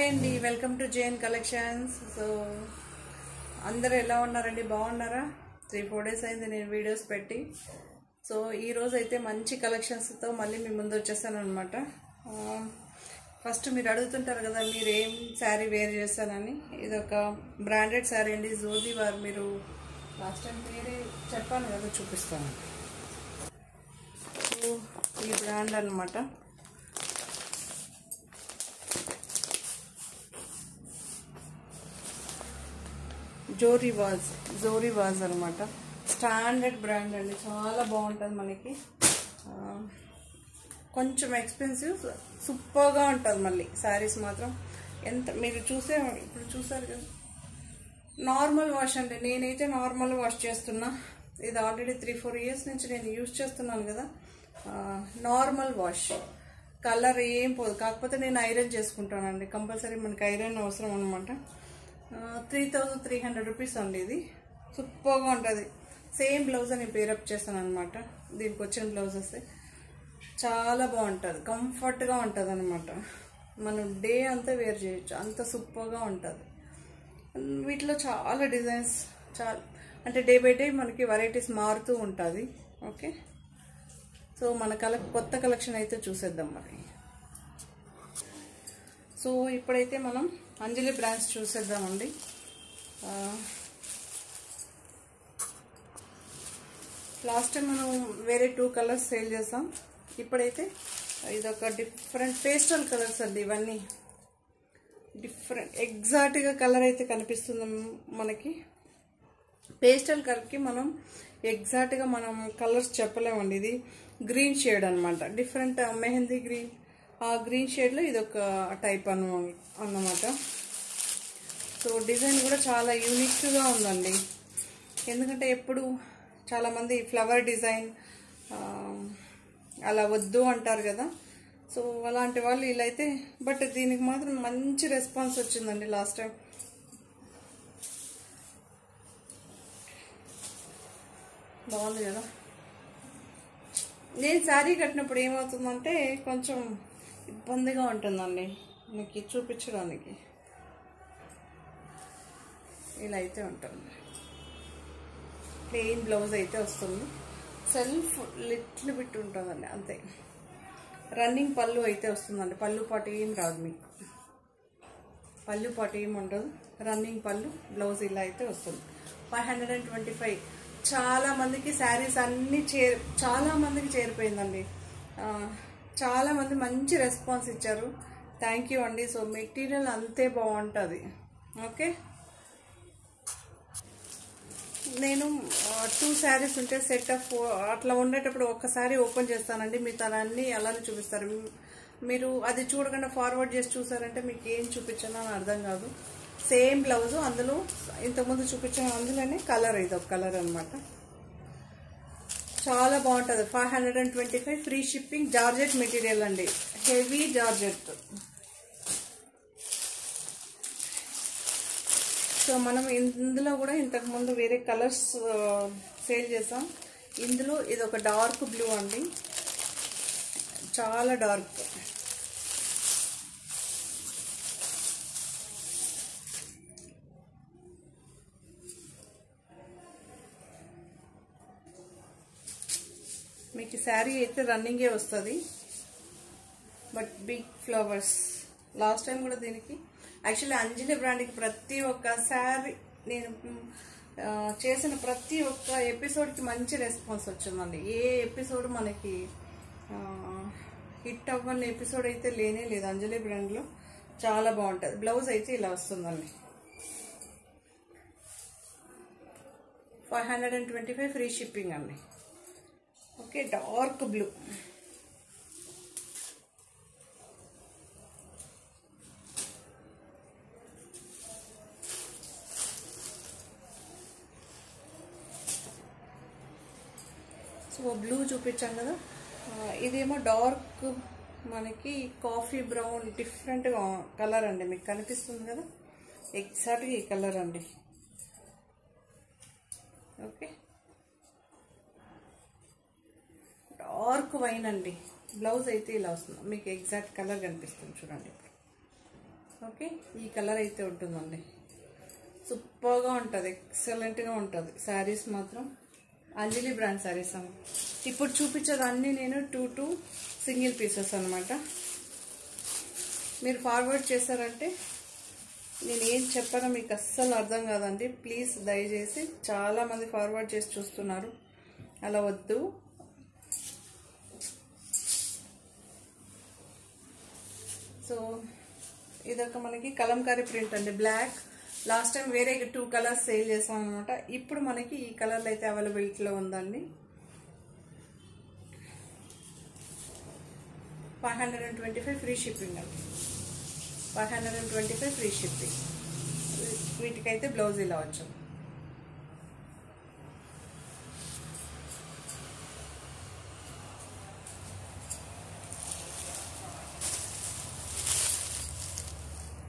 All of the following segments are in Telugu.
అండి welcome to JN collections. So అందరూ ఎలా ఉన్నారండి? బాగున్నారా? 3-4 డేస్ అయింది నేను వీడియోస్ పెట్టి. సో ఈరోజు అయితే మంచి కలెక్షన్స్తో మళ్ళీ మీ ముందు వచ్చేసాను అనమాట. ఫస్ట్ మీరు అడుగుతుంటారు కదా మీరు ఏం శారీ వేర్ చేస్తానని. ఇది ఒక బ్రాండెడ్ శారీ అండి, జోది వారు. మీరు లాస్ట్ టైం వేరే చెప్పాను కదా, చూపిస్తాను. సో ఈ బ్రాండ్ అనమాట. జోరీవాజ్ అనమాట. స్టాండర్డ్ బ్రాండ్ అండి, చాలా బాగుంటుంది. మనకి కొంచెం ఎక్స్పెన్సివ్, సూపర్గా ఉంటుంది. మళ్ళీ శారీస్ మాత్రం ఎంత మీరు ఇప్పుడు చూసారు కదా, నార్మల్ వాష్ అండి. నేనైతే నార్మల్ వాష్ చేస్తున్నా. ఇది ఆల్రెడీ 3-4 ఇయర్స్ నుంచి నేను యూజ్ చేస్తున్నాను కదా. నార్మల్ వాష్, కలర్ ఏం పోదు. కాకపోతే నేను ఐరన్ చేసుకుంటానండి, కంపల్సరీ మనకి ఐరన్ అవసరం అనమాట. 3300 రూపీస్ అండి. ఇది సూపర్గా ఉంటుంది. సేమ్ బ్లౌజ్ నేను పేరప్ చేస్తాను అనమాట. దీనికి వచ్చిన బ్లౌజెస్ చాలా బాగుంటుంది, కంఫర్ట్గా ఉంటుంది అనమాట. మనం డే అంతా వేర్ చేయొచ్చు, అంత సూపర్గా ఉంటుంది. వీటిలో చాలా డిజైన్స్, చాలా అంటే డే బై డే మనకి వెరైటీస్ మారుతూ ఉంటుంది. ఓకే, సో మన కొత్త కలెక్షన్ అయితే చూసేద్దాం మరి. సో ఇప్పుడైతే మనం అంజలి బ్రాండ్స్ చూసేద్దామండి. లాస్ట్ టైం మనం వేరే 2 కలర్స్ సేల్ చేసాం. ఇప్పుడైతే ఇదొక డిఫరెంట్ పేస్టల్ కలర్స్ అండి. ఇవన్నీ డిఫరెంట్ ఎగ్జాక్ట్గా కలర్ అయితే కనిపిస్తుంది మనకి. పేస్టల్ కలర్కి మనం ఎగ్జాక్ట్గా మనం కలర్స్ చెప్పలేమండి. ఇది గ్రీన్ షేడ్ అనమాట, డిఫరెంట్ మెహందీ గ్రీన్. ఆ గ్రీన్ షేడ్లో ఇదొక టైప్ అన్నమాట. సో డిజైన్ కూడా చాలా యూనిక్గా ఉందండి. ఎందుకంటే ఎప్పుడు చాలామంది ఫ్లవర్ డిజైన్ అలా వద్దు అంటారు కదా. సో అలాంటి వాళ్ళు ఇలా అయితే, బట్ దీనికి మాత్రం మంచి రెస్పాన్స్ వచ్చిందండి లాస్ట్ టైం. బాగుంది కదా. నేను శారీ కట్టినప్పుడు ఏమవుతుందంటే కొంచెం ఇబ్బందిగా ఉంటుందండి మీకు చూపించడానికి. ఇలా అయితే ఉంటుంది. ప్లెయిన్ బ్లౌజ్ అయితే వస్తుంది, సెల్ఫ్ లిటిల్ బిట్ ఉంటుందండి అంతే. రన్నింగ్ పళ్ళు అయితే వస్తుందండి, పళ్ళు పాటు ఏం రాదు మీకు, పళ్ళు పాటు ఏం ఉండదు. రన్నింగ్ పళ్ళు, బ్లౌజ్ ఇలా అయితే వస్తుంది. 525. చాలా మందికి శారీస్ అన్నీ చాలా మందికి చేరిపోయిందండి. చాలా మంది మంచి రెస్పాన్స్ ఇచ్చారు. థ్యాంక్ యూ అండి. సో మెటీరియల్ అంతే బాగుంటుంది. ఓకే, నేను 2 శారీస్ ఉంటే సెట్ ఆఫ్ అట్లా ఉండేటప్పుడు ఒక్కసారి ఓపెన్ చేస్తానండి, మిగతా అన్నీ అలానే చూపిస్తారు. మీరు అది చూడకుండా ఫార్వర్డ్ చేసి చూసారంటే మీకు ఏం చూపించానో అని అర్థం కాదు. సేమ్ బ్లౌజ్, అందులో ఇంతకుముందు చూపించిన అందులోనే కలర్, ఇది ఒక కలర్ అనమాట. చాలా బాగుంటుంది. 525, ఫ్రీ షిప్పింగ్. జార్జెట్ మెటీరియల్ అండి, హెవీ జార్జెట్. సో మనం ఇందులో కూడా ఇంతకుముందు వేరే కలర్స్ సేల్ చేసాం. ఇందులో ఇది ఒక డార్క్ బ్లూ అండి, చాలా డార్క్. మీకు శారీ అయితే రన్నింగే వస్తుంది, but big flowers. Last time కూడా దీనికి యాక్చువల్లీ అంజలి బ్రాండ్కి ప్రతి ఒక్క శారీ నేను చేసిన ప్రతి ఒక్క ఎపిసోడ్కి మంచి రెస్పాన్స్ వచ్చిందండి. ఏ ఎపిసోడ్ మనకి హిట్ అవ్వని ఎపిసోడ్ అయితే లేనే లేదు అంజలి బ్రాండ్లో. చాలా బాగుంటుంది. బ్లౌజ్ అయితే ఇలా వస్తుందండి. 525, ఫ్రీ షిప్పింగ్ అండి. Okay, dark blue. So blue చూపించాం కదా, ఇదేమో డార్క్ మనకి కాఫీ బ్రౌన్, డిఫరెంట్గా కలర్ అండి. మీకు కనిపిస్తుంది కదా, ఎగ్జాక్ట్గా ఈ కలర్ అండి. ఓకే, డార్క్ వైన్ అండి. బ్లౌజ్ అయితే ఇలా వస్తుంది, మీకు ఎగ్జాక్ట్ కలర్ కనిపిస్తుంది చూడండి. ఓకే, ఈ కలర్ అయితే ఉంటుందండి. సూపర్గా ఉంటుంది, ఎక్సలెంట్గా ఉంటుంది శారీస్ మాత్రం. అంజలి బ్రాండ్ శారీస్ అమ్మ. ఇప్పుడు చూపించేది అన్నీ నేను 2 సింగిల్ పీసెస్ అనమాట. మీరు ఫార్వర్డ్ చేశారంటే నేను ఏం చెప్పానో మీకు అస్సలు అర్థం కాదండి. ప్లీజ్ దయచేసి, చాలామంది ఫార్వర్డ్ చేసి చూస్తున్నారు, అలా వద్దు. సో ఇదొక మనకి కలంకారీ ప్రింట్ అండి, బ్లాక్. లాస్ట్ టైం వేరే 2 కలర్స్ సేల్ చేసాం అనమాట. ఇప్పుడు మనకి ఈ కలర్లు అయితే అవైలబిలిటీలో ఉందండి. 525 ఫ్రీ షిప్పింగ్ అండి. 525 ఫ్రీ షిప్పింగ్. వీటికైతే బ్లౌజ్ ఇలా వచ్చాం.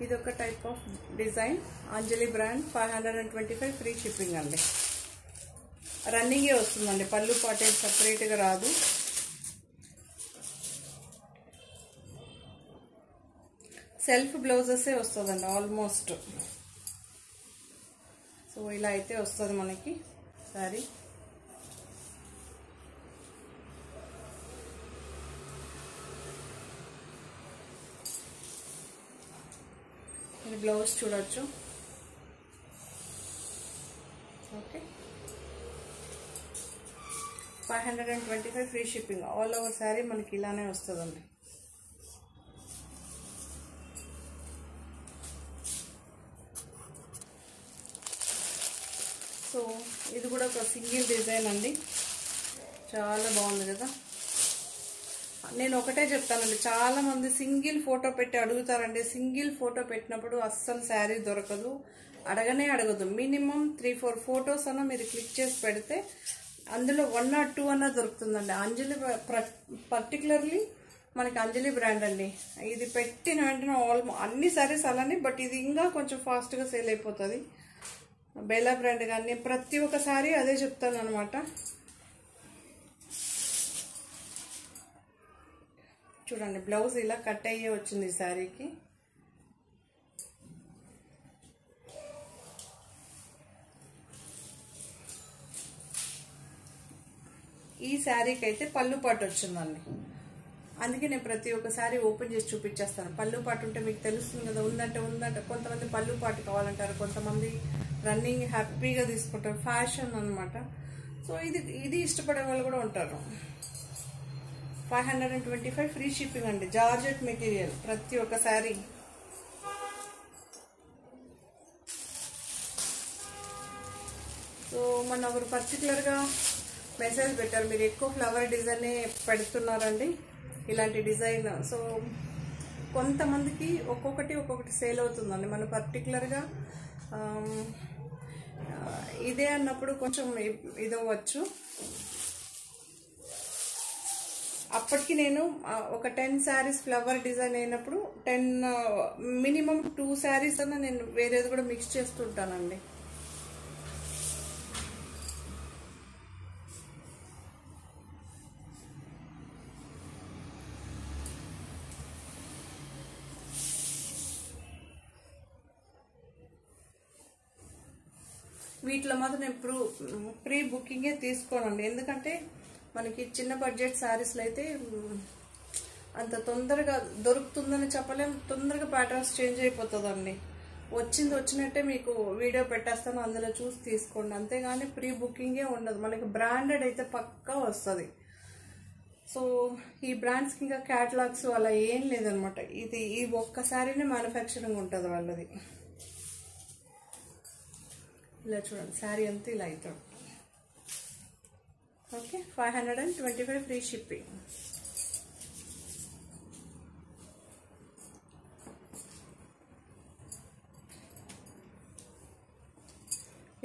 ఇది ఒక type of design, Anjali brand. 525 free shipping అండి. రన్నింగే వస్తుందండి, పళ్ళు పాటే సపరేట్గా రాదు. సెల్ఫ్ బ్లౌజెసే వస్తుందండి ఆల్మోస్ట్. సో ఇలా అయితే వస్తుంది మనకి సారీ. ఇది బ్లౌజ్ చూడొచ్చు. Okay, 525 free shipping. All over sari మనకి ఇలానే వస్తుందండి. సో ఇది కూడా ఒక సింగిల్ డిజైన్ అండి, చాలా బాగుంది కదా. నేను ఒకటే చెప్తానండి, చాలా మంది సింగిల్ ఫోటో పెట్టి అడుగుతారండి. సింగిల్ ఫోటో పెట్టినప్పుడు అస్సలు శారీ దొరకదు, అడగనే అడగదు. మినిమం 3-4 ఫొటోస్ అన్న మీరు క్లిక్ చేసి పెడితే అందులో 1 or 2 అన్న దొరుకుతుందండి. అంజలి పర్టికులర్లీ మనకి అంజలి బ్రాండ్ అండి. ఇది పెట్టిన వెంటనే అన్ని శారీస్ అలానే, బట్ ఇది ఇంకా కొంచెం ఫాస్ట్గా సేల్ అయిపోతుంది. బెల్లా బ్రాండ్ కానీ ప్రతి ఒక్క శారీ అదే చెప్తాను అనమాట. చూడండి, బ్లౌజ్ ఇలా కట్ అయ్యే వచ్చింది ఈ శారీకి. ఈ శారీకి అయితే పళ్ళు పాటు వచ్చిందండి. అందుకే నేను ప్రతి ఒక్క శారీ ఓపెన్ చేసి చూపించేస్తాను. పళ్ళు పాటు ఉంటే మీకు తెలుస్తుంది కదా, ఉందంటే. కొంతమంది పళ్ళు పాటు కావాలంటారు, కొంతమంది రన్నింగ్ హ్యాపీగా తీసుకుంటారు, ఫ్యాషన్ అనమాట. సో ఇది ఇష్టపడే వాళ్ళు కూడా ఉంటారు. 525 ఫ్రీ షిప్పింగ్ అండి. జార్జెట్ మెటీరియల్ ప్రతి ఒక్క శారీ. సో మన ఒకరు పర్టికులర్గా మెసేజ్ పెట్టారు, మీరు ఎక్కువ ఫ్లవర్ డిజైనే పెడుతున్నారండి, ఇలాంటి డిజైన్. సో కొంతమందికి ఒక్కొక్కటి సేల్ అవుతుందండి. మన పర్టికులర్గా ఇదే అన్నప్పుడు కొంచెం ఇదవ్వచ్చు. అప్పటికి నేను ఒక 10 శారీస్ ఫ్లవర్ డిజైన్ అయినప్పుడు మినిమం 2 శారీస్ అన్న నేను వేరేది కూడా మిక్స్ చేస్తుంటానండి. వీటిలో మాత్రం నేను ప్రీ బుకింగే తీసుకోనండి. ఎందుకంటే మనకి చిన్న బడ్జెట్ శారీస్లో అయితే అంత తొందరగా దొరుకుతుందని చెప్పలేము, తొందరగా ప్యాటర్న్స్ చేంజ్ అయిపోతుందండి. వచ్చినట్టే మీకు వీడియో పెట్టేస్తాను, అందులో చూసి తీసుకోండి. అంతేగాని ప్రీ బుకింగే ఉండదు. మనకి బ్రాండెడ్ అయితే పక్కా వస్తుంది. సో ఈ బ్రాండ్స్కి ఇంకా క్యాటలాగ్స్ అలా ఏం లేదనమాట. ఈ ఒక్కసారినే మ్యానుఫ్యాక్చరింగ్ ఉంటుంది వాళ్ళది. ఇలా చూడండి, శారీ అంతా ఇలా అవుతుంది. Okay, 525 free shipping.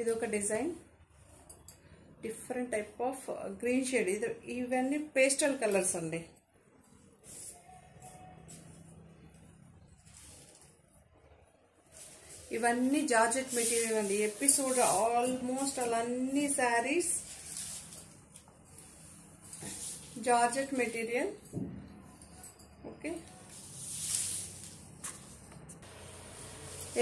ఇది ఒక design, different type of green shade. ఇవన్నీ పేస్టల్ కలర్స్ అండి. ఇవన్నీ జార్జెట్ మెటీరియల్ అండి. ఎపిసోడ్ ఆల్మోస్ట్ అన్ని శారీస్ జార్జెట్ మెటీరియల్. ఓకే,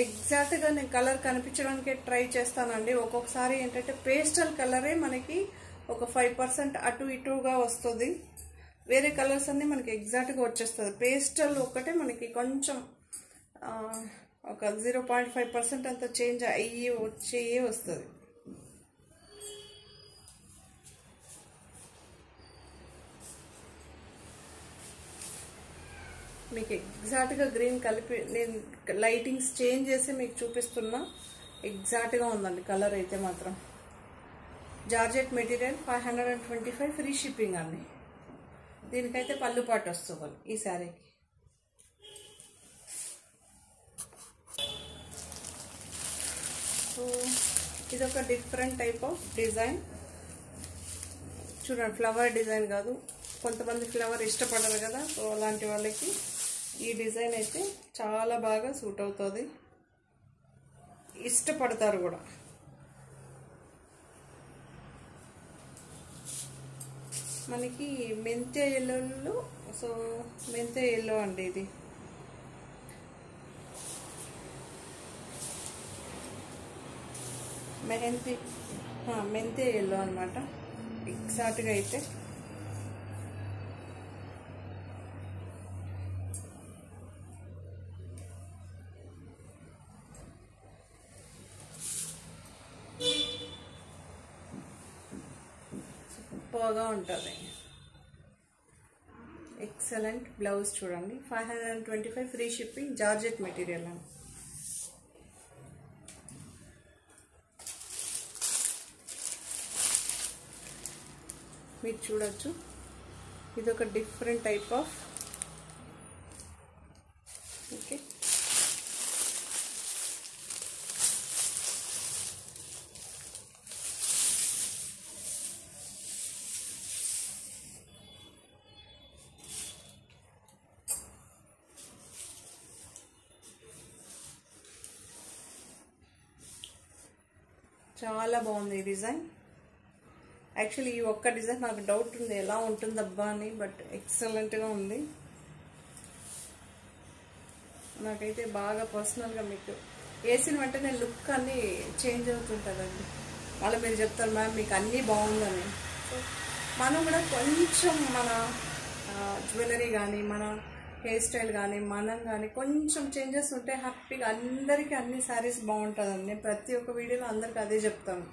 ఎగ్జాక్ట్గా నేను కలర్ కనిపించడానికి ట్రై చేస్తానండి. ఒక్కొక్కసారి ఏంటంటే పేస్టల్ కలరే మనకి ఒక 5% అటు ఇటుగా వస్తుంది. వేరే కలర్స్ అన్నీ మనకి ఎగ్జాక్ట్గా వచ్చేస్తుంది. పేస్టల్ ఒకటే మనకి కొంచెం ఒక 0.5% అంత చేంజ్ అయ్యి వస్తుంది. మీకు ఎగ్జాక్ట్గా గ్రీన్ కలిపి నేను లైటింగ్స్ చేంజ్ చేసి మీకు చూపిస్తున్నా. ఎగ్జాక్ట్గా ఉందండి కలర్ అయితే మాత్రం. జార్జెట్ మెటీరియల్ 525 ఫ్రీ షిప్పింగ్ అండి. దీనికైతే పళ్ళు పాటు వస్తుంది ఈ శారీకి. సో ఇదొక డిఫరెంట్ టైప్ ఆఫ్ డిజైన్ చూడండి. ఫ్లవర్ డిజైన్ కాదు, కొంతమంది ఫ్లవర్ ఇష్టపడరు కదా, సో అలాంటి వాళ్ళకి ఈ డిజైన్ అయితే చాలా బాగా సూట్ అవుతుంది, ఇష్టపడతారు కూడా. మనకి మెంతే ఎల్లోలో, సో మెంతే ఎల్లో అండి ఇది. మెంతే ఎల్లో అనమాట ఎగ్జాక్ట్గా అయితే. సూపర్గా ఉంటుంది. ఎక్సలెంట్ బ్లౌజ్ చూడండి. 525 ఫ్రీ షిప్పింగ్, జార్జెట్ మెటీరియల్ అని. మీరు చూడొచ్చు, ఇదొక డిఫరెంట్ టైప్ ఆఫ్. ఓకే, చాలా బాగుంది ఈ డిజైన్. యాక్చువల్లీ ఈ ఒక్క డిజైన్ నాకు డౌట్ ఉంది ఎలా ఉంటుందబ్బా అని, బట్ ఎక్సలెంట్గా ఉంది. నాకైతే బాగా పర్సనల్గా మీకు వేసిన వెంటనే లుక్ అన్నీ చేంజ్ అవుతుంటుందండి. మళ్ళీ మీరు చెప్తారు మ్యామ్ మీకు అన్నీ బాగుందని. సో మనం కూడా కొంచెం మన జ్యువెలరీ కానీ, మన హెయిర్ స్టైల్ కానీ, మనం కానీ కొంచెం చేంజెస్ ఉంటే హ్యాపీగా అందరికీ అన్ని శారీస్ బాగుంటుందండి. నేను ప్రతి ఒక్క వీడియోలో అందరికీ అదే చెప్తాను.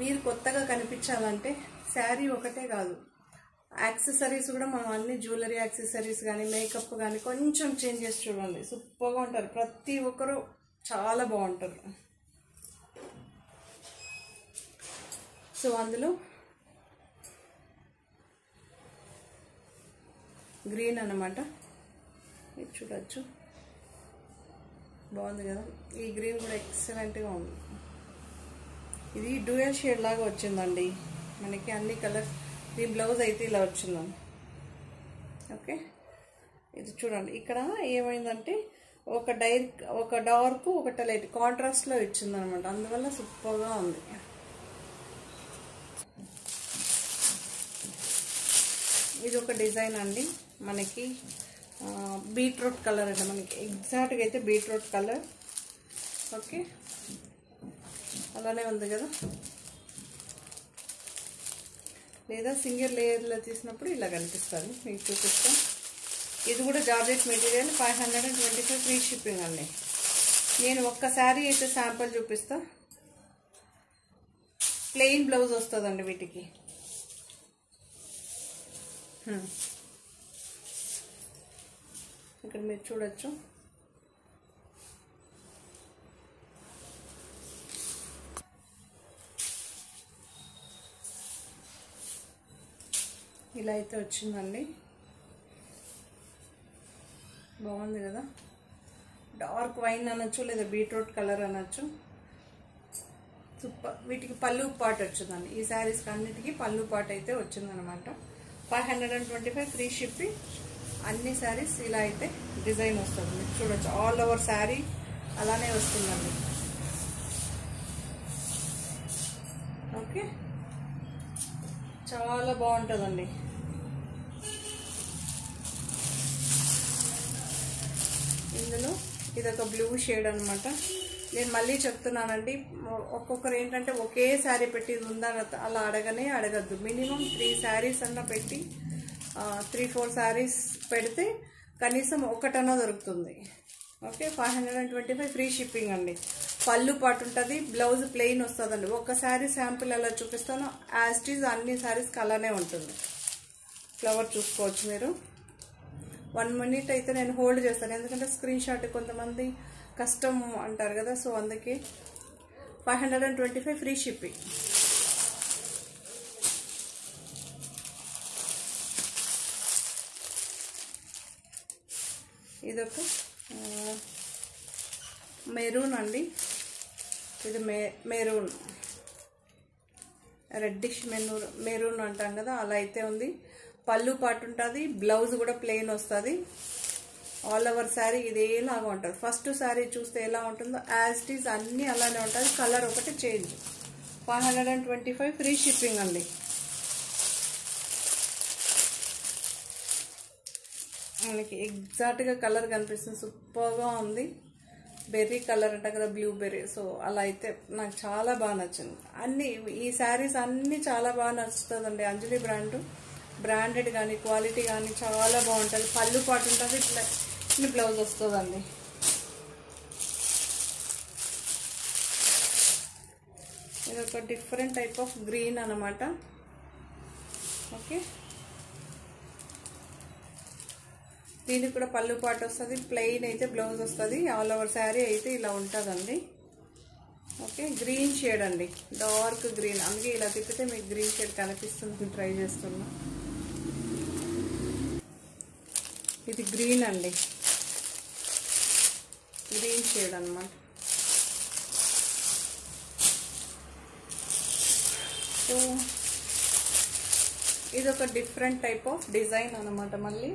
మీరు కొత్తగా కనిపించాలంటే శారీ ఒకటే కాదు, యాక్సెసరీస్ కూడా మనం అన్ని జ్యువెలరీ యాక్సెసరీస్ కానీ, మేకప్ కానీ కొంచెం చేంజ్ చేసి చూడండి. సూపర్గా ఉంటారు, ప్రతి ఒక్కరు చాలా బాగుంటారు. సో అందులో గ్రీన్ అన్నమాట, మీరు చూడొచ్చు, బాగుంది కదా. ఈ గ్రీన్ కూడా ఎక్సలెంట్గా ఉంది. ఇది డ్యూయల్ షేడ్ లాగా వచ్చిందండి మనకి అన్ని కలర్స్. ఈ బ్లౌజ్ అయితే ఇలా వచ్చిందండి. ఓకే, ఇది చూడండి. ఇక్కడ ఏమైందంటే ఒక డార్క్ ఒకటి లైట్ కాంట్రాస్ట్లో ఇచ్చిందనమాట, అందువల్ల సూపర్గా ఉంది. ఇది ఒక డిజైన్ అండి మనకి బీట్రూట్ కలర్ అండి, మనకి ఎగ్జాక్ట్గా అయితే బీట్రూట్ కలర్. ఓకే, అలానే ఉంది కదా. లేదా సింగిల్ లేయర్లో తీసినప్పుడు ఇలా కనిపిస్తుంది, మీకు చూపిస్తాం. ఇది కూడా జార్జెట్ మెటీరియల్, 525 ఫ్రీ షిప్పింగ్ అండి. నేను ఒక్క శారీ అయితే శాంపుల్ చూపిస్తా. ప్లెయిన్ బ్లౌజ్ వస్తుందండి వీటికి. ఇక్కడ మీరు చూడొచ్చు, ఇలా అయితే వచ్చిందండి. బాగుంది కదా. డార్క్ వైన్ అనొచ్చు, లేదా బీట్రూట్ కలర్ అనొచ్చు. సూపర్. వీటికి పళ్ళు పాటు వచ్చిందండి. ఈ శారీస్కి అన్నిటికీ పళ్ళు పాటు అయితే వచ్చిందనమాట. 525 ఫ్రీ షిప్పింగ్. అన్ని శారీస్ ఇలా అయితే డిజైన్ వస్తుంది, మీరు చూడొచ్చు. ఆల్ ఓవర్ శారీ అలానే వస్తుందండి. ఓకే, చాలా బాగుంటుందండి. ఇందులో ఇది ఒక బ్లూ షేడ్ అనమాట. నేను మళ్ళీ చెప్తున్నానండి, ఒక్కొక్కరు ఏంటంటే ఒకే శారీ పెట్టి ఇది ఉందా అలా అడగద్దు. మినిమం 3 శారీస్ అన్న పెట్టి 3-4 శారీస్ పెడితే కనీసం ఒకటన్నా దొరుకుతుంది. ఓకే, 525 ఫ్రీ షిప్పింగ్ అండి. పళ్ళు పాటు ఉంటుంది, బ్లౌజ్ ప్లెయిన్ వస్తుందండి. ఒక శారీ శాంపుల్ ఎలా చూపిస్తానో యాజ్ ఇట్ ఈజ్ అన్ని శారీస్కి అలానే ఉంటుంది. ఫ్లవర్ చూసుకోవచ్చు మీరు. 1 minute అయితే నేను హోల్డ్ చేస్తాను, ఎందుకంటే స్క్రీన్ షాట్ కొంతమంది కష్టం అంటారు కదా, సో అందుకే 525 ఫ్రీ షిప్పింగ్. ఇదొక మెరూన్ అండి. ఇది మెరూన్, రెడ్డిష్ మెరూన్ అంటాం కదా, అలా అయితే ఉంది. పళ్ళు పాటు ఉంటుంది, బ్లౌజ్ కూడా ప్లెయిన్ వస్తుంది. ఆల్ ఓవర్ శారీ ఇదేలాగా ఉంటుంది. ఫస్ట్ శారీ చూస్తే ఎలా ఉంటుందో యాజ్ ఇట్ ఈజ్ అన్నీ అలానే ఉంటుంది, కలర్ ఒకటి చేంజ్. 525 ఫ్రీ షిప్పింగ్ అండి. మనకి ఎగ్జాక్ట్గా కలర్ కనిపిస్తుంది, సూపర్గా ఉంది. బెర్రీ కలర్ అంట కదా, బ్లూ బెర్రీ. సో అలా అయితే నాకు చాలా బాగా నచ్చింది. అన్ని ఈ శారీస్ అన్నీ చాలా బాగా నచ్చుతుందండి. అంజలి బ్రాండెడ్ కానీ క్వాలిటీ కానీ చాలా బాగుంటుంది. పళ్ళు పాటు ఉంటుంది, ఇట్లా బ్లౌజ్ వస్తుందండి. ఇది ఒక డిఫరెంట్ టైప్ ఆఫ్ గ్రీన్ అన్నమాట. ఓకే, దీనికి కూడా పళ్ళు పాటు వస్తుంది, ప్లెయిన్ అయితే బ్లౌజ్ వస్తుంది. ఆల్ ఓవర్ శారీ అయితే ఇలా ఉంటుందండి. ఓకే, గ్రీన్ షేడ్ అండి, డార్క్ గ్రీన్. అందుకే ఇలా తిప్పితే మీకు గ్రీన్ షేడ్ కనిపిస్తుంది, ట్రై చేస్తున్నా. ఇది గ్రీన్ అండి, గ్రీన్ షేడ్ అన్నమాట. సో ఇది ఒక డిఫరెంట్ టైప్ ఆఫ్ డిజైన్ అన్నమాట. మళ్ళీ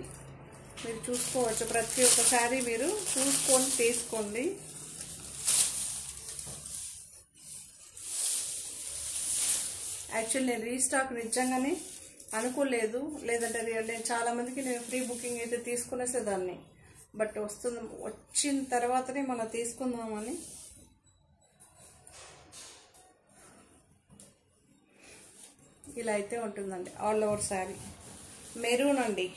మీరు చూసుకోవచ్చు, ప్రతి ఒక్క శారీ మీరు చూసుకొని తీసుకోండి. యాక్చువల్లీ నేను రీస్టాక్ నిజంగానే అనుకోలేదు, లేదంటే నేను చాలా మందికి నేను ఫ్రీ బుకింగ్ అయితే తీసుకునేసేదాన్ని. బట్ వచ్చిన తర్వాతనే మనం తీసుకుందామని. ఇలా అయితే ఉంటుందండి ఆల్ ఓవర్ శారీ. మెరూన్ అండి,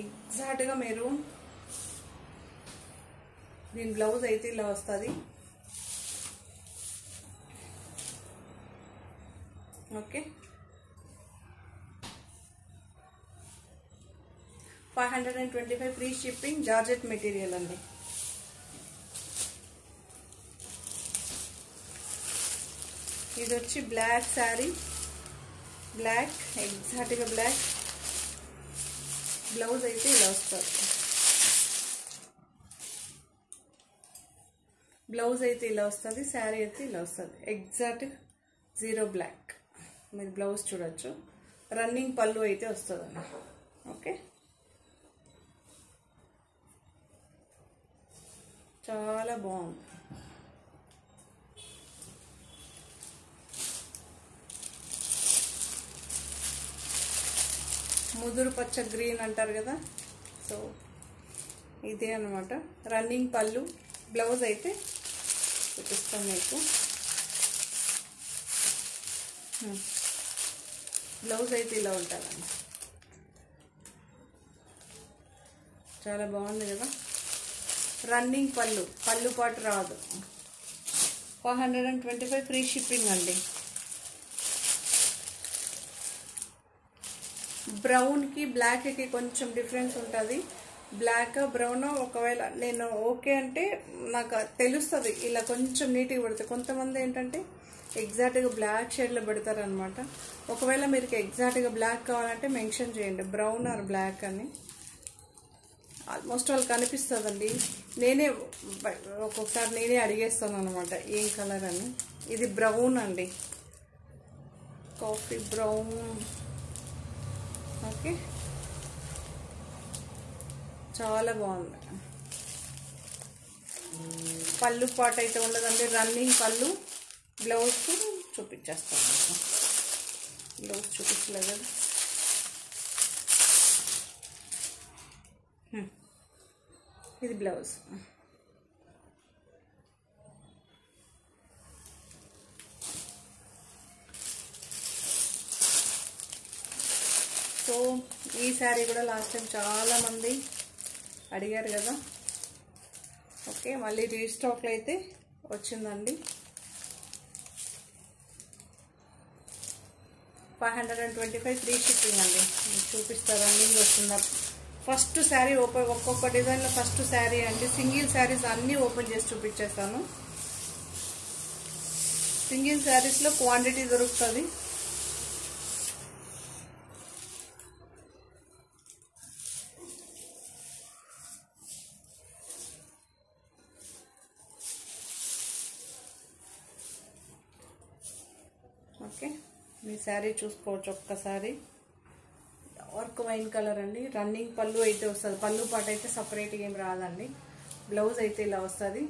ఎగ్జాక్ట్గా మెరూన్. దీని బ్లౌజ్ అయితే ఇలా వస్తుంది. Okay, 525 free shipping, georgette material అండి. ఇది వచ్చి బ్లాక్ శారీ, బ్లాక్, ఎగ్జాక్ట్గా బ్లాక్. బ్లౌజ్ అయితే ఇలా వస్తుంది. బ్లౌజ్ అయితే ఇలా వస్తుంది, శారీ అయితే ఇలా వస్తుంది. Exact 0 black. మీరు బ్లౌజ్ చూడొచ్చు. రన్నింగ్ పళ్ళు అయితే వస్తుందండి. ఓకే, చాలా బాగుంది. ముదురు పచ్చ గ్రీన్ అంటారు కదా, సో ఇదే అనమాట. రన్నింగ్ పళ్ళు, బ్లౌజ్ అయితే చూపిస్తాం మీకు. బ్లౌజ్ అయితే ఇలా ఉంటుందండి. చాలా బాగుంది కదా. రన్నింగ్ పళ్ళు పాటు రాదు. 525 ఫ్రీ షిప్పింగ్ అండి. బ్రౌన్కి బ్లాక్కి కొంచెం డిఫరెన్స్ ఉంటుంది. బ్లాక్ బ్రౌన్ ఒకవేళ నేను ఓకే అంటే నాకు తెలుస్తుంది, ఇలా కొంచెం నీట్గా పెడతాయి. కొంతమంది ఏంటంటే ఎగ్జాక్ట్గా బ్లాక్ షేడ్లో పెడతారనమాట. ఒకవేళ మీరు ఎగ్జాక్ట్గా బ్లాక్ కావాలంటే మెన్షన్ చేయండి, బ్రౌన్ ఆర్ బ్లాక్ అని. ఆల్మోస్ట్ వాళ్ళు కనిపిస్తుందండి. నేనే ఒక్కొక్కసారి నేనే అడిగేస్తాను అనమాట ఏం కలర్ అని. ఇది బ్రౌన్ అండి, కాఫీ బ్రౌన్. ఓకే, చాలా బాగుంది. పళ్ళు పాటు అయితే ఉండదండి, రన్నింగ్ పళ్ళు. బ్లౌజ్ చూపించేస్తాను, బ్లౌజ్ చూపించలేదు కదా. ఇది బ్లౌజ్. ఈ శారీ కూడా లాస్ట్ టైం చాలామంది అడిగారు కదా. ఓకే, మళ్ళీ రీస్టాక్లో అయితే వచ్చిందండి. 525 ఫ్రీ షిప్పింగ్ అండి. చూపిస్తారు రన్నింగ్ వస్తుందా. ఫస్ట్ శారీ ఓపెన్, ఒక్కొక్క డిజైన్లో ఫస్ట్ శారీ అండి. సింగిల్ శారీస్ అన్నీ ఓపెన్ చేసి చూపించేస్తాను. సింగిల్ శారీస్లో క్వాంటిటీ దొరుకుతుంది. ఓకే, మీ శారీ చూసుకోవచ్చు ఒక్కసారి. డార్క్ వైన్ కలర్ అండి. రన్నింగ్ పళ్ళు అయితే వస్తుంది. పళ్ళు పాట అయితే సపరేట్గా ఏం రాదండి. బ్లౌజ్ అయితే ఇలా వస్తుంది.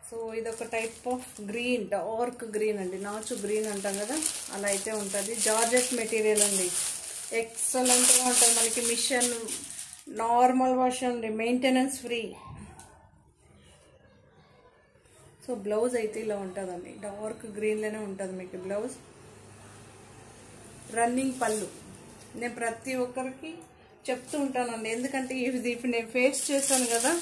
సో ఇదొక type of green, dark green అండి. నాచు గ్రీన్ అంటాం కదా, అలా అయితే ఉంటుంది. జార్జెట్ మెటీరియల్ అండి. ఎక్సలెంట్గా ఉంటుంది. మనకి మిషన్ నార్మల్ వాష్ అండి, మెయింటెనెన్స్ ఫ్రీ. సో బ్లౌజ్ అయితే ఇలా ఉంటుందండి. డార్క్ గ్రీన్లోనే ఉంటుంది మీకు బ్లౌజ్. రన్నింగ్ పళ్ళు నేను ప్రతి ఒక్కరికి చెప్తూ ఉంటానండి, ఎందుకంటే ఇది ఇప్పుడు నేను ఫేస్ చేశాను కదా.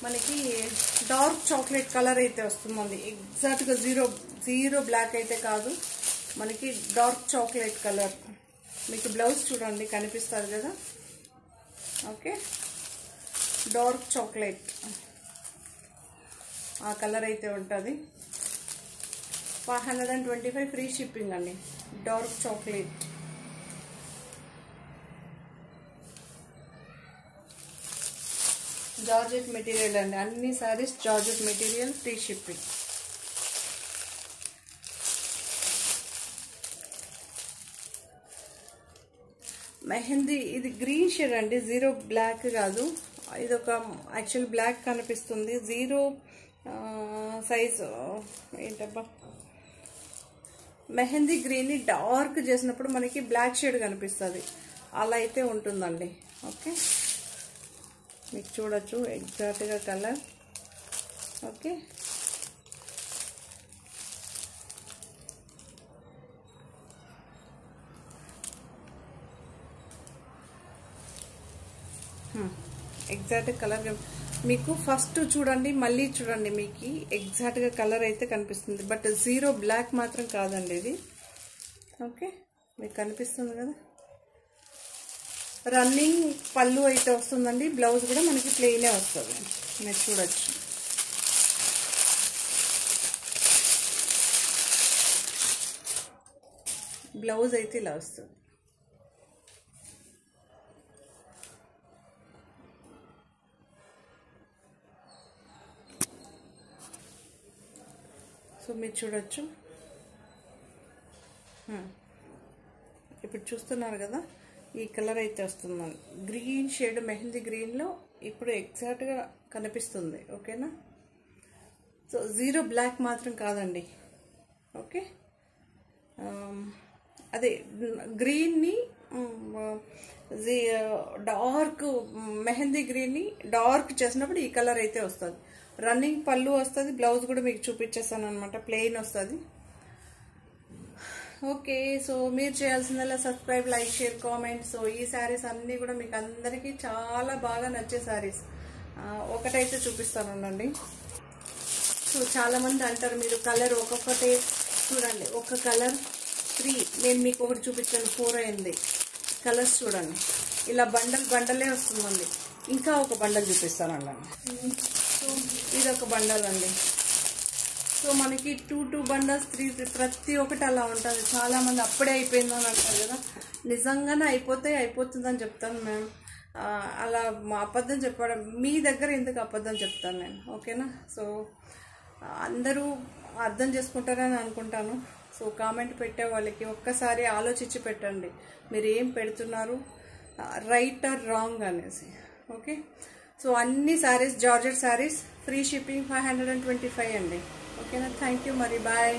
మనకి డార్క్ చాక్లెట్ కలర్ అయితే వస్తుందండి. ఎగ్జాక్ట్గా జీరో బ్లాక్ అయితే కాదు, మనకి డార్క్ చాక్లెట్ కలర్. మీకు బ్లౌజ్ చూడండి కనిపిస్తుంది కదా. ఓకే, డార్క్ చాక్లెట్ ఆ కలర్ అయితే ఉంటుంది. 525 ఫ్రీ షిప్పింగ్ అండి. Dark chocolate. జార్జెట్ మెటీరియల్ అండి. అన్ని saris georgette material, free shipping. Mehndi ఇది గ్రీన్ షేడ్ అండి. జీరో బ్లాక్ కాదు, ఇది ఒక యాక్చువల్ బ్లాక్ కనిపిస్తుంది. జీరో సైజ్ ఏంటబ్బా, మెహందీ గ్రీన్ని డార్క్ చేసినప్పుడు మనకి బ్లాక్ షేడ్ కనిపిస్తుంది. అలా అయితే ఉంటుందండి. ఓకే, మీకు చూడొచ్చు ఎగ్జాక్ట్గా కలర్. ఓకే, ఎగ్జాక్ట్ కలర్ మీకు ఫస్ట్ చూడండి, మళ్ళీ చూడండి, మీకు ఎగ్జాక్ట్గా కలర్ అయితే కనిపిస్తుంది. బట్ జీరో బ్లాక్ మాత్రం కాదండి ఇది. ఓకే, మీకు కనిపిస్తుంది కదా. రన్నింగ్ పళ్ళు అయితే వస్తుందండి. బ్లౌజ్ కూడా మనకి ప్లెయినే వస్తుంది. మీరు చూడొచ్చు. బ్లౌజ్ అయితే ఇలా వస్తుంది. సో మీరు చూడొచ్చు. ఇప్పుడు చూస్తున్నారు కదా, ఈ కలర్ అయితే వస్తుందండి. గ్రీన్ షేడ్, మెహందీ గ్రీన్లో ఇప్పుడు ఎగ్జాక్ట్గా కనిపిస్తుంది. ఓకేనా. సో జీరో బ్లాక్ మాత్రం కాదండి. ఓకే, అదే గ్రీన్ని డార్క్ మెహందీ గ్రీన్ని డార్క్ చేసినప్పుడు ఈ కలర్ అయితే వస్తుంది. రన్నింగ్ పళ్ళు వస్తుంది. బ్లౌజ్ కూడా మీకు చూపించేస్తాను అనమాట, ప్లెయిన్ వస్తుంది. ఓకే, సో మీరు చేయాల్సిందల్లా subscribe, like, share, comment. So ఈ శారీస్ అన్నీ కూడా మీకు అందరికీ చాలా బాగా నచ్చే శారీస్. ఒకటైతే చూపిస్తాను ఉండండి. సో చాలామంది అంటారు మీరు కలర్ ఒక్కొక్కటే చూడండి, ఒక కలర్ 3. నేను మీకు ఒకటి చూపించాను, 4 అయింది. కలర్స్ చూడండి, ఇలా బండలే వస్తుందండి. ఇంకా ఒక బండల్ చూపిస్తానండి. సో ఇది ఒక బండల్ అండి. సో మనకి 2 బండల్స్, 3 ప్రతి ఒక్కటి అలా ఉంటుంది. చాలామంది అప్పుడే అయిపోయిందని అంటారు కదా. నిజంగానే అయిపోతుందని చెప్తాను మ్యామ్. అలా అబద్ధం చెప్పడం మీ దగ్గర ఎందుకు అబద్ధం చెప్తాను నేను. ఓకేనా. సో అందరూ అర్థం చేసుకుంటారని అనుకుంటాను. సో కామెంట్ పెట్టే వాళ్ళకి ఒక్కసారి ఆలోచించి పెట్టండి, మీరు ఏం పెడుతున్నారు, రైట్ ఆర్ రాంగ్ అనేసి. ఓకే, సో అన్ని saris georgette saris, free shipping 525 అండి. ఓకేనా. థ్యాంక్ యూ, మరి బాయ్.